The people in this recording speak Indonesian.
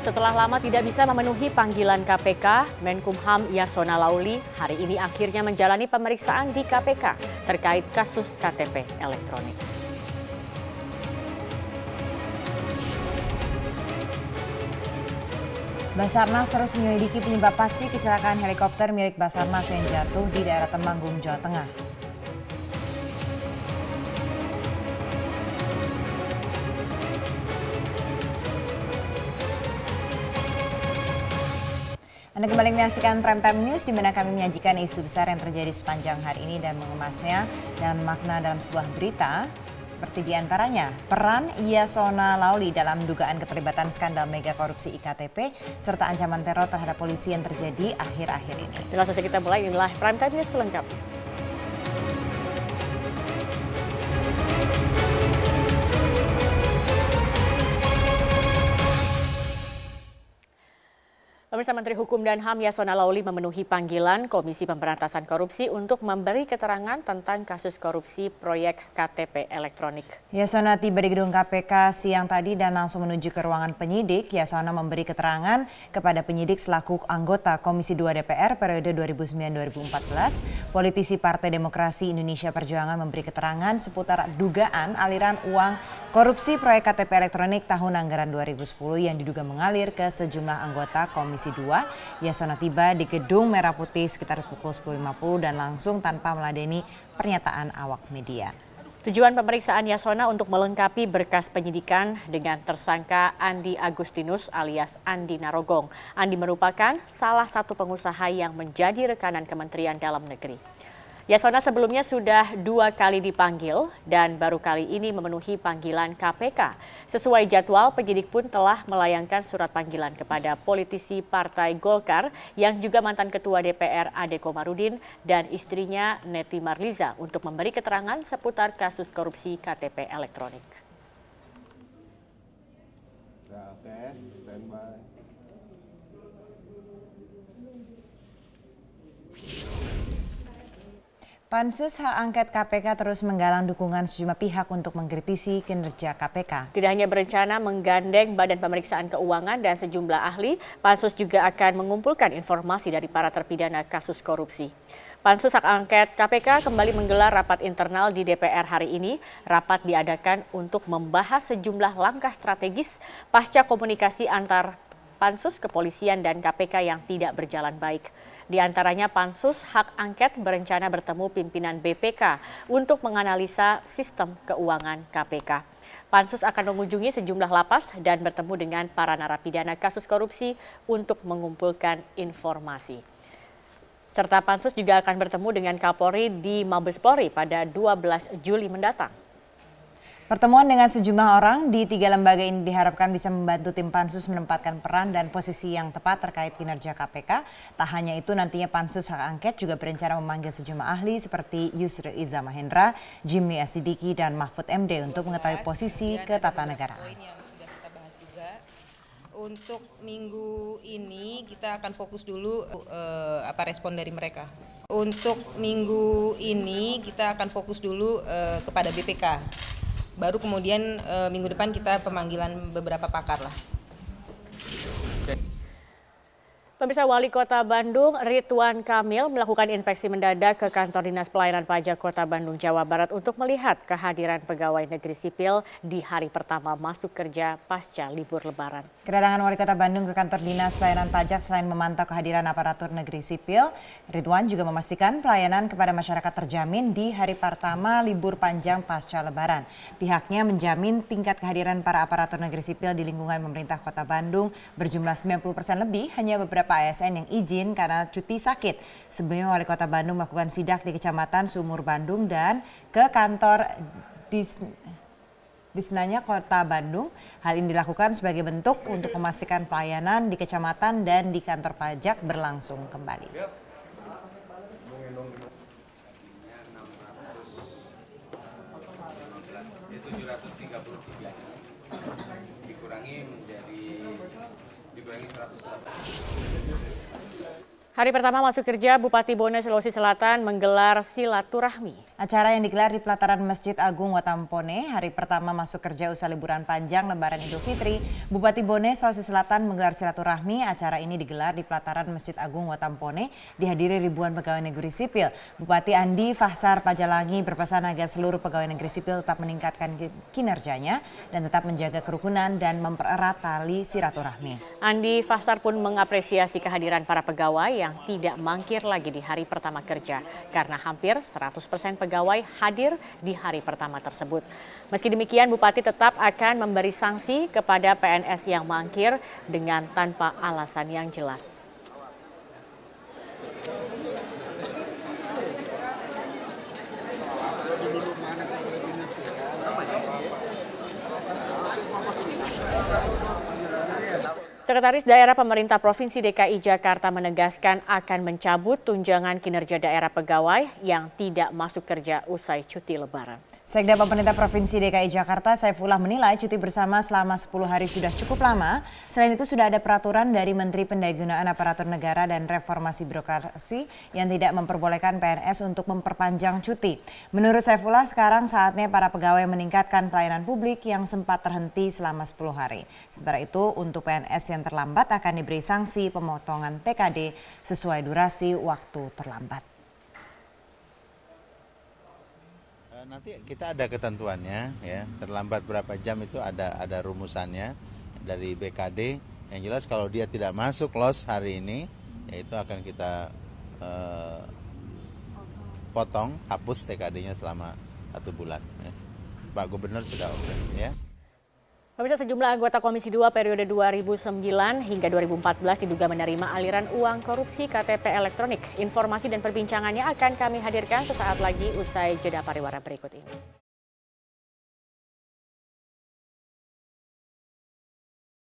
Setelah lama tidak bisa memenuhi panggilan KPK, Menkumham Yasona Laoly hari ini akhirnya menjalani pemeriksaan di KPK terkait kasus KTP elektronik. Basarnas terus menyelidiki penyebab pasti kecelakaan helikopter milik Basarnas yang jatuh di daerah Temanggung, Jawa Tengah. Anda kembali menyaksikan Primetime News, di mana kami menyajikan isu besar yang terjadi sepanjang hari ini dan mengemasnya dan makna dalam sebuah berita. Seperti diantaranya, peran Yasona Laoly dalam dugaan keterlibatan skandal mega korupsi IKTP, serta ancaman teror terhadap polisi yang terjadi akhir-akhir ini. Langsung saja kita mulai, inilah Primetime News selengkapnya. Pemirsa, Menteri Hukum dan HAM Yasona Laoly memenuhi panggilan Komisi Pemberantasan Korupsi untuk memberi keterangan tentang kasus korupsi proyek KTP elektronik. Yasona tiba di gedung KPK siang tadi dan langsung menuju ke ruangan penyidik. Yasona memberi keterangan kepada penyidik selaku anggota Komisi 2 DPR periode 2009-2014. Politisi Partai Demokrasi Indonesia Perjuangan memberi keterangan seputar dugaan aliran uang korupsi proyek KTP elektronik tahun anggaran 2010 yang diduga mengalir ke sejumlah anggota Komisi 2. Yasona tiba di gedung Merah Putih sekitar pukul 10.50 dan langsung tanpa meladeni pernyataan awak media. Tujuan pemeriksaan Yasona untuk melengkapi berkas penyidikan dengan tersangka Andi Agustinus alias Andi Narogong. Andi merupakan salah satu pengusaha yang menjadi rekanan Kementerian Dalam Negeri. Yasona sebelumnya sudah 2 kali dipanggil dan baru kali ini memenuhi panggilan KPK. Sesuai jadwal, penyidik pun telah melayangkan surat panggilan kepada politisi Partai Golkar yang juga mantan Ketua DPR Ade Komarudin dan istrinya Neti Marliza untuk memberi keterangan seputar kasus korupsi KTP elektronik. Oke, standby. Pansus Hak Angket KPK terus menggalang dukungan sejumlah pihak untuk mengkritisi kinerja KPK. Tidak hanya berencana menggandeng Badan Pemeriksaan Keuangan dan sejumlah ahli, Pansus juga akan mengumpulkan informasi dari para terpidana kasus korupsi. Pansus Hak Angket KPK kembali menggelar rapat internal di DPR hari ini. Rapat diadakan untuk membahas sejumlah langkah strategis pasca komunikasi antar Pansus, Kepolisian, dan KPK yang tidak berjalan baik. Di antaranya Pansus Hak Angket berencana bertemu pimpinan BPK untuk menganalisa sistem keuangan KPK. Pansus akan mengunjungi sejumlah lapas dan bertemu dengan para narapidana kasus korupsi untuk mengumpulkan informasi. Serta Pansus juga akan bertemu dengan Kapolri di Mabes Polri pada 12 Juli mendatang. Pertemuan dengan sejumlah orang di 3 lembaga ini diharapkan bisa membantu tim Pansus menempatkan peran dan posisi yang tepat terkait kinerja KPK. Tak hanya itu, nantinya Pansus Hak Angket juga berencana memanggil sejumlah ahli seperti Yusril Iza Mahendra, Jimli Asidiki, dan Mahfud MD untuk mengetahui posisi ketatanegaraan. Untuk minggu ini kita akan fokus dulu respon dari mereka. Untuk minggu ini kita akan fokus dulu kepada BPK. Baru kemudian minggu depan kita pemanggilan beberapa pakar lah. Pemirsa, Wali Kota Bandung Ridwan Kamil melakukan inspeksi mendadak ke kantor Dinas Pelayanan Pajak Kota Bandung, Jawa Barat untuk melihat kehadiran pegawai negeri sipil di hari pertama masuk kerja pasca libur Lebaran. Kedatangan Wali Kota Bandung ke kantor Dinas Pelayanan Pajak selain memantau kehadiran aparatur negeri sipil, Ridwan juga memastikan pelayanan kepada masyarakat terjamin di hari pertama libur panjang pasca Lebaran. Pihaknya menjamin tingkat kehadiran para aparatur negeri sipil di lingkungan pemerintah Kota Bandung berjumlah 90% lebih, hanya beberapa ASN yang izin karena cuti sakit. Sebelumnya Wali Kota Bandung melakukan sidak di Kecamatan Sumur Bandung dan ke kantor Disnanya Kota Bandung. Hal ini dilakukan sebagai bentuk untuk memastikan pelayanan di kecamatan dan di kantor pajak berlangsung kembali. Dikurangi 180. Hari pertama masuk kerja, Bupati Bone, Sulawesi Selatan menggelar silaturahmi. Acara yang digelar di pelataran Masjid Agung Watampone hari pertama masuk kerja usai liburan panjang Lebaran Idul Fitri. Bupati Bone, Sulawesi Selatan menggelar silaturahmi. Acara ini digelar di pelataran Masjid Agung Watampone dihadiri ribuan pegawai negeri sipil. Bupati Andi Fahsar Pajalangi berpesan agar seluruh pegawai negeri sipil tetap meningkatkan kinerjanya dan tetap menjaga kerukunan dan mempererat tali silaturahmi. Andi Fahsar pun mengapresiasi kehadiran para pegawai yang tidak mangkir lagi di hari pertama kerja karena hampir 100% pegawai hadir di hari pertama tersebut. Meski demikian, Bupati tetap akan memberi sanksi kepada PNS yang mangkir dengan tanpa alasan yang jelas. Sekretaris Daerah Pemerintah Provinsi DKI Jakarta menegaskan akan mencabut tunjangan kinerja daerah pegawai yang tidak masuk kerja usai cuti Lebaran. Sekda Pemerintah Provinsi DKI Jakarta Saifullah menilai cuti bersama selama 10 hari sudah cukup lama. Selain itu sudah ada peraturan dari Menteri Pendayagunaan Aparatur Negara dan Reformasi Birokrasi yang tidak memperbolehkan PNS untuk memperpanjang cuti. Menurut Saifullah sekarang saatnya para pegawai meningkatkan pelayanan publik yang sempat terhenti selama 10 hari. Sementara itu untuk PNS yang terlambat akan diberi sanksi pemotongan TKD sesuai durasi waktu terlambat. Nanti kita ada ketentuannya, ya, terlambat berapa jam itu ada rumusannya dari BKD. Yang jelas kalau dia tidak masuk los hari ini, ya itu akan kita potong, hapus TKD-nya selama 1 bulan. Ya. Pak Gubernur sudah oke, ya. Pemirsa, sejumlah anggota Komisi 2 periode 2009 hingga 2014 diduga menerima aliran uang korupsi KTP elektronik. Informasi dan perbincangannya akan kami hadirkan sesaat lagi usai jeda pariwara berikut ini.